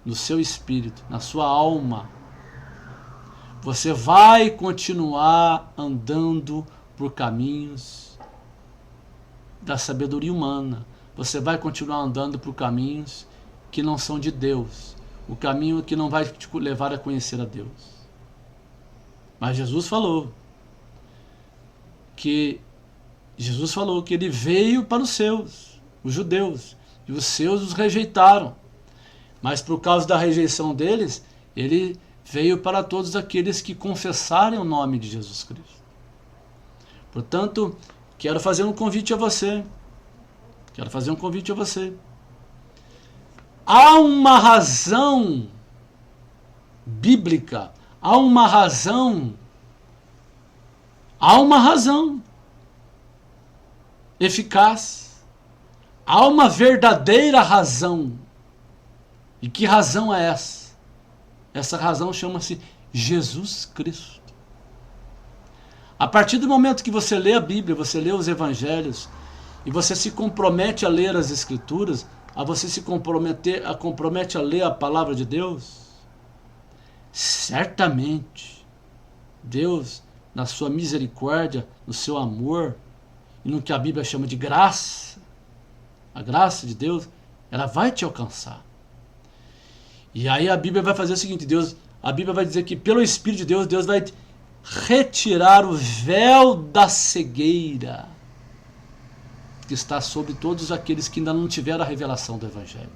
no seu espírito, na sua alma, você vai continuar andando por caminhos da sabedoria humana. Você vai continuar andando por caminhos que não são de Deus. O caminho que não vai te levar a conhecer a Deus. Mas Jesus falou que ele veio para os seus, os judeus, e os seus os rejeitaram. Mas por causa da rejeição deles, ele veio para todos aqueles que confessarem o nome de Jesus Cristo. Portanto, quero fazer um convite a você. Há uma razão bíblica, há uma razão eficaz, há uma verdadeira razão. E que razão é essa? Essa razão chama-se Jesus Cristo. A partir do momento que você lê a Bíblia, você lê os Evangelhos, e você se compromete a ler as Escrituras, você se compromete a ler a Palavra de Deus, certamente Deus, na sua misericórdia, no seu amor, e no que a Bíblia chama de graça, a graça de Deus, ela vai te alcançar. E aí a Bíblia vai fazer o seguinte: a Bíblia vai dizer que pelo Espírito de Deus, Deus vai retirar o véu da cegueira que está sobre todos aqueles que ainda não tiveram a revelação do Evangelho.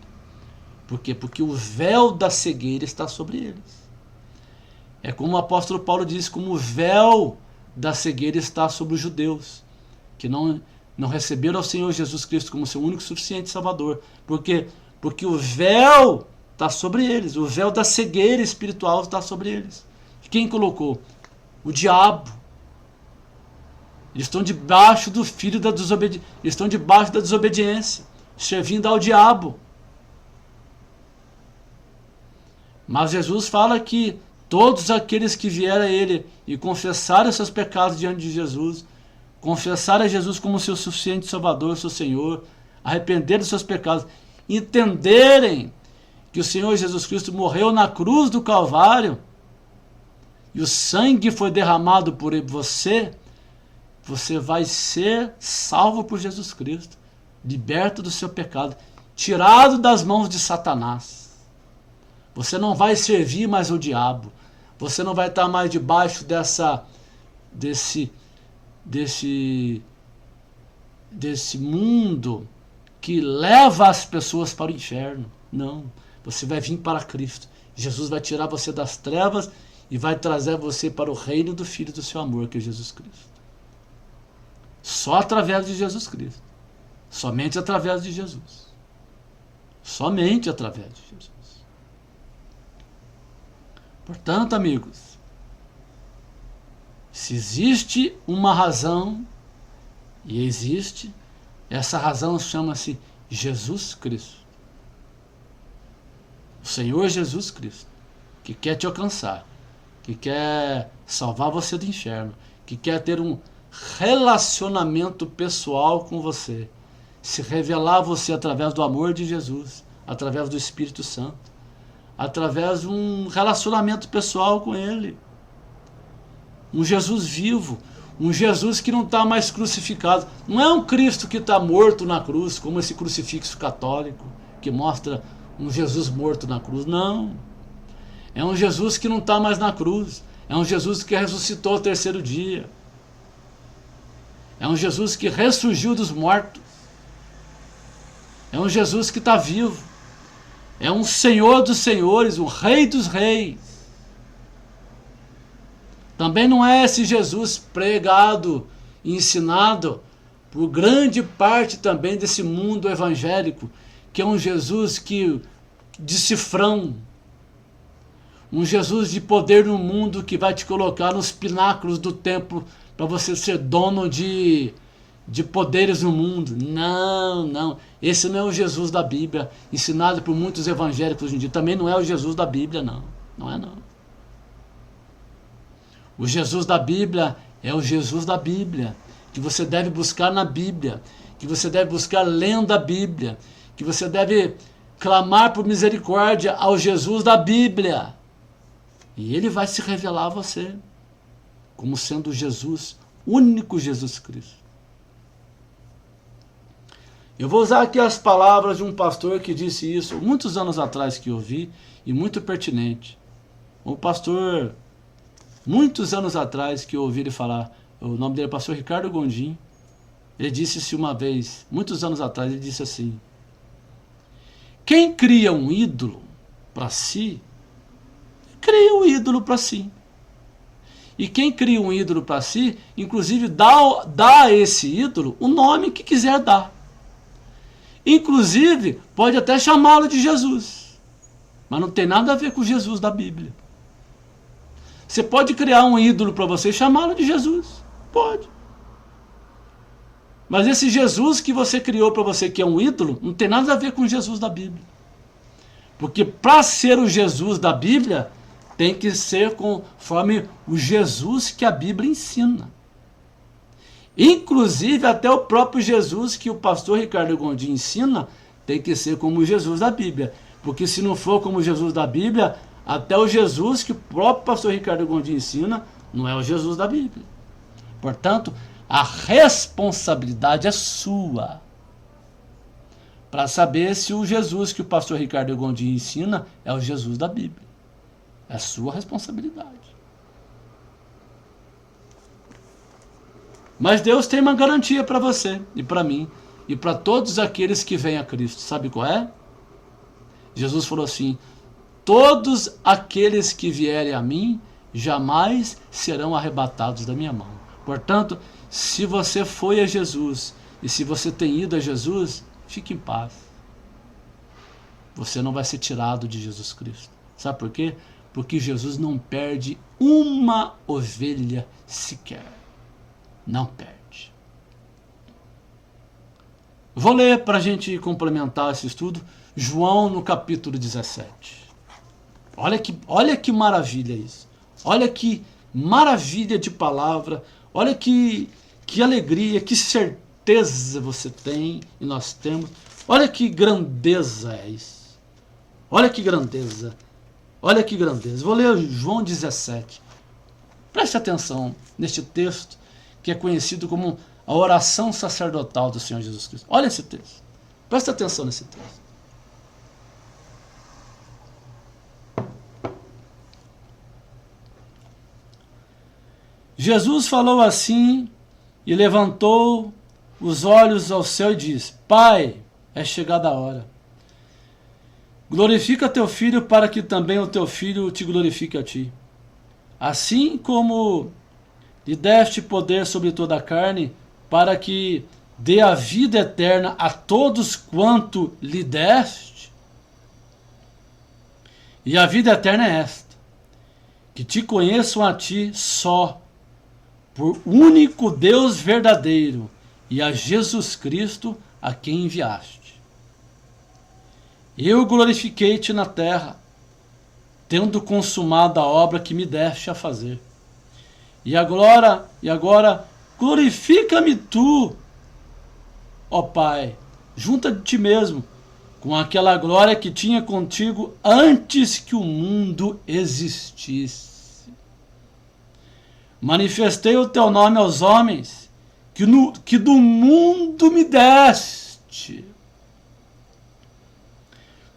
Por quê? Porque o véu da cegueira está sobre eles. É como o apóstolo Paulo diz, como o véu da cegueira está sobre os judeus, que não receberam ao Senhor Jesus Cristo como seu único e suficiente Salvador. Por quê? Porque o véu está sobre eles, o véu da cegueira espiritual está sobre eles. Quem colocou? O diabo. Eles estão debaixo do filho da desobediência, eles estão debaixo da desobediência, servindo ao diabo. Mas Jesus fala que todos aqueles que vierem a Ele e confessarem os seus pecados diante de Jesus, confessarem a Jesus como seu suficiente Salvador, seu Senhor, arrependerem dos seus pecados, entenderem que o Senhor Jesus Cristo morreu na cruz do Calvário e o sangue foi derramado por você, você vai ser salvo por Jesus Cristo, liberto do seu pecado, tirado das mãos de Satanás. Você não vai servir mais o diabo. Você não vai estar mais debaixo desse mundo que leva as pessoas para o inferno. Não. Você vai vir para Cristo. Jesus vai tirar você das trevas e vai trazer você para o reino do Filho do seu amor, que é Jesus Cristo. Só através de Jesus Cristo. Somente através de Jesus. Somente através de Jesus. Portanto, amigos, se existe uma razão, e existe, essa razão chama-se Jesus Cristo. O Senhor Jesus Cristo, que quer te alcançar, que quer salvar você do inferno, que quer ter um relacionamento pessoal com você, se revelar a você através do amor de Jesus, através do Espírito Santo, através de um relacionamento pessoal com Ele. Um Jesus vivo, um Jesus que não está mais crucificado. Não é um Cristo que está morto na cruz, como esse crucifixo católico, que mostra um Jesus morto na cruz. Não. É um Jesus que não está mais na cruz. É um Jesus que ressuscitou ao terceiro dia. É um Jesus que ressurgiu dos mortos. É um Jesus que está vivo. É um Senhor dos senhores, um Rei dos reis. Também não é esse Jesus pregado e ensinado por grande parte também desse mundo evangélico, que é um Jesus de cifrão, um Jesus de poder no mundo que vai te colocar nos pináculos do templo para você ser dono de poderes no mundo. Não, não. Esse não é o Jesus da Bíblia, ensinado por muitos evangélicos hoje em dia. Também não é o Jesus da Bíblia, não. Não é, não. O Jesus da Bíblia é o Jesus da Bíblia, que você deve buscar na Bíblia, que você deve buscar lendo a Bíblia, que você deve clamar por misericórdia ao Jesus da Bíblia. E Ele vai se revelar a você como sendo Jesus, único Jesus Cristo. Eu vou usar aqui as palavras de um pastor que disse isso muitos anos atrás que eu ouvi, e muito pertinente. Um pastor, muitos anos atrás que eu ouvi ele falar, o nome dele é pastor Ricardo Gondim. Ele disse isso uma vez, muitos anos atrás, ele disse assim: quem cria um ídolo para si, cria um ídolo para si. E quem cria um ídolo para si, inclusive dá a esse ídolo o nome que quiser dar. Inclusive, pode até chamá-lo de Jesus. Mas não tem nada a ver com o Jesus da Bíblia. Você pode criar um ídolo para você e chamá-lo de Jesus. Pode. Mas esse Jesus que você criou para você, que é um ídolo, não tem nada a ver com o Jesus da Bíblia. Porque para ser o Jesus da Bíblia, tem que ser conforme o Jesus que a Bíblia ensina. Inclusive até o próprio Jesus que o pastor Ricardo Gondim ensina tem que ser como o Jesus da Bíblia. Porque se não for como o Jesus da Bíblia, até o Jesus que o próprio pastor Ricardo Gondim ensina não é o Jesus da Bíblia. Portanto, a responsabilidade é sua para saber se o Jesus que o pastor Ricardo Gondim ensina é o Jesus da Bíblia. É sua responsabilidade. Mas Deus tem uma garantia para você e para mim e para todos aqueles que vêm a Cristo. Sabe qual é? Jesus falou assim: todos aqueles que vierem a mim jamais serão arrebatados da minha mão. Portanto, se você foi a Jesus e se você tem ido a Jesus, fique em paz. Você não vai ser tirado de Jesus Cristo. Sabe por quê? Porque Jesus não perde uma ovelha sequer. Não perde. Vou ler para a gente complementar esse estudo, João no capítulo 17. Olha que maravilha isso. Olha que maravilha de palavra. Olha que alegria, que certeza você tem e nós temos. Olha que grandeza é isso. Olha que grandeza. Olha que grandeza. Vou ler João 17. Preste atenção neste texto que é conhecido como a oração sacerdotal do Senhor Jesus Cristo. Olha esse texto. Preste atenção nesse texto. Jesus falou assim e levantou os olhos ao céu e disse: Pai, é chegada a hora. Glorifica teu filho para que também o teu filho te glorifique a ti. Assim como lhe deste poder sobre toda a carne, para que dê a vida eterna a todos quanto lhe deste. E a vida eterna é esta: que te conheçam a ti só, por único Deus verdadeiro, e a Jesus Cristo a quem enviaste. Eu glorifiquei-te na terra, tendo consumado a obra que me deste a fazer. E agora glorifica-me tu, ó Pai, junto a ti mesmo, com aquela glória que tinha contigo antes que o mundo existisse. Manifestei o teu nome aos homens, que do mundo me deste.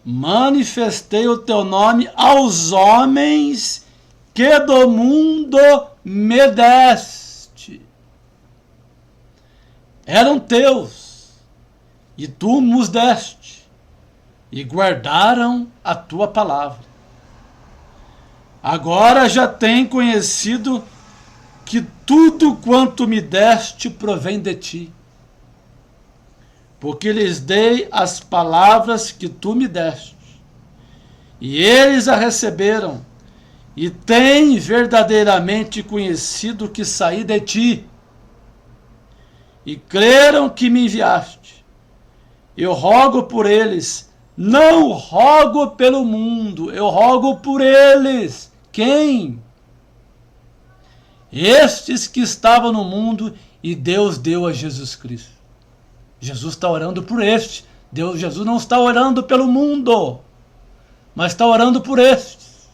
Manifestei o teu nome aos homens, que do mundo me deste. Eram teus, e tu nos deste, e guardaram a tua palavra. Agora já têm conhecido que tudo quanto me deste provém de ti, porque lhes dei as palavras que tu me deste, e eles a receberam, e têm verdadeiramente conhecido que saí de ti, e creram que me enviaste. Eu rogo por eles, não rogo pelo mundo, eu rogo por eles. Quem? Estes que estavam no mundo e Deus deu a Jesus Cristo. Jesus está orando por este. Jesus não está orando pelo mundo, mas está orando por estes.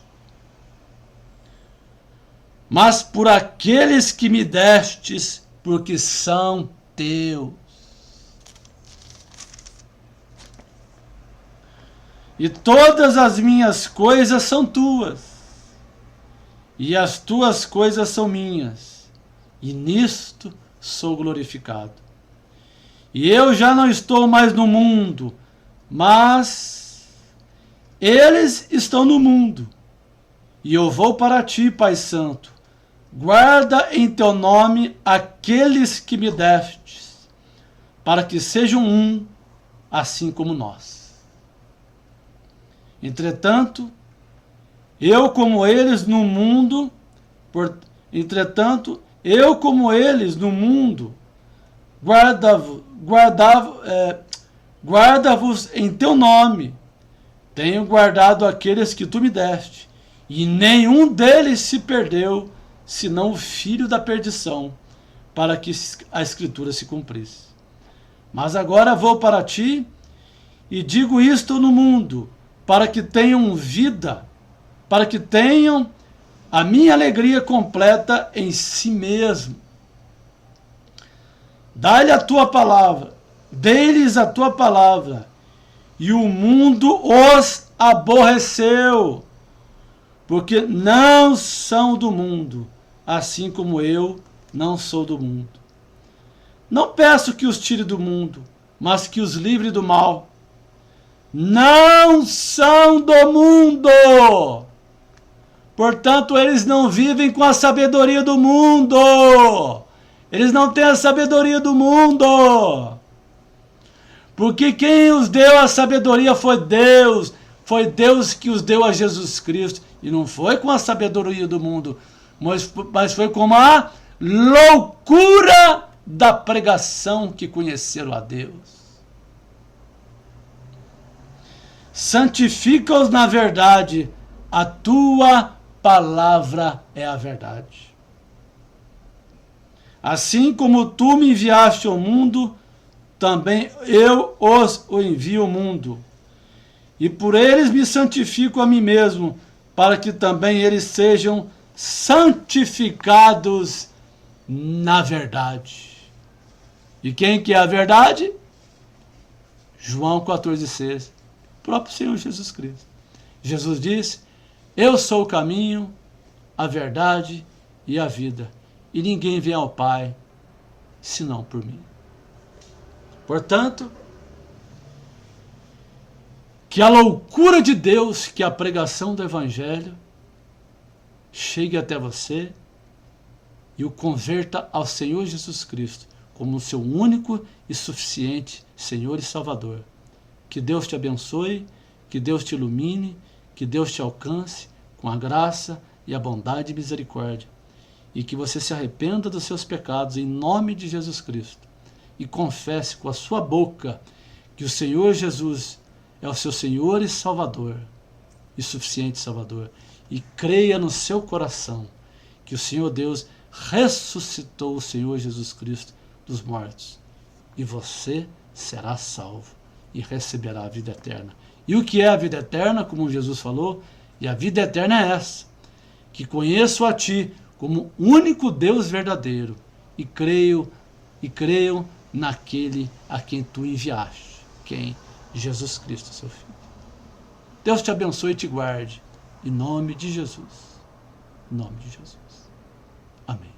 Mas por aqueles que me destes, porque são teus. E todas as minhas coisas são tuas, e as tuas coisas são minhas, e nisto sou glorificado. E eu já não estou mais no mundo, mas eles estão no mundo, e eu vou para ti, Pai Santo. Guarda em teu nome aqueles que me destes, para que sejam um, assim como nós. Entretanto, eu como eles no mundo, guarda-vos em teu nome. Tenho guardado aqueles que tu me deste, e nenhum deles se perdeu, senão o filho da perdição, para que a Escritura se cumprisse. Mas agora vou para ti, e digo isto no mundo, para que tenham vida, para que tenham a minha alegria completa em si mesmo. Dá-lhe a tua palavra, dê-lhes a tua palavra, e o mundo os aborreceu, porque não são do mundo, assim como eu não sou do mundo. Não peço que os tire do mundo, mas que os livre do mal. Não são do mundo, portanto eles não vivem com a sabedoria do mundo. Eles não têm a sabedoria do mundo, porque quem os deu a sabedoria foi Deus. Foi Deus que os deu a Jesus Cristo, e não foi com a sabedoria do mundo, mas foi com a loucura da pregação que conheceram a Deus. Santifica-os na verdade, a tua palavra é a verdade. Assim como tu me enviaste ao mundo, também eu os envio ao mundo. E por eles me santifico a mim mesmo, para que também eles sejam santificados na verdade. E quem que é a verdade? João 14,6. O próprio Senhor Jesus Cristo. Jesus disse: eu sou o caminho, a verdade e a vida. E ninguém vem ao Pai senão por mim. Portanto, que a loucura de Deus, que a pregação do Evangelho, chegue até você e o converta ao Senhor Jesus Cristo como o seu único e suficiente Senhor e Salvador. Que Deus te abençoe, que Deus te ilumine, que Deus te alcance com a graça e a bondade e misericórdia, e que você se arrependa dos seus pecados em nome de Jesus Cristo e confesse com a sua boca que o Senhor Jesus é o seu Senhor e Salvador, e suficiente Salvador, e creia no seu coração que o Senhor Deus ressuscitou o Senhor Jesus Cristo dos mortos, e você será salvo e receberá a vida eterna. E o que é a vida eterna? Como Jesus falou, e a vida eterna é essa: que conheço a ti como único Deus verdadeiro e creio naquele a quem tu enviaste, quem? Jesus Cristo, seu Filho. Deus te abençoe e te guarde, em nome de Jesus. Em nome de Jesus. Amém.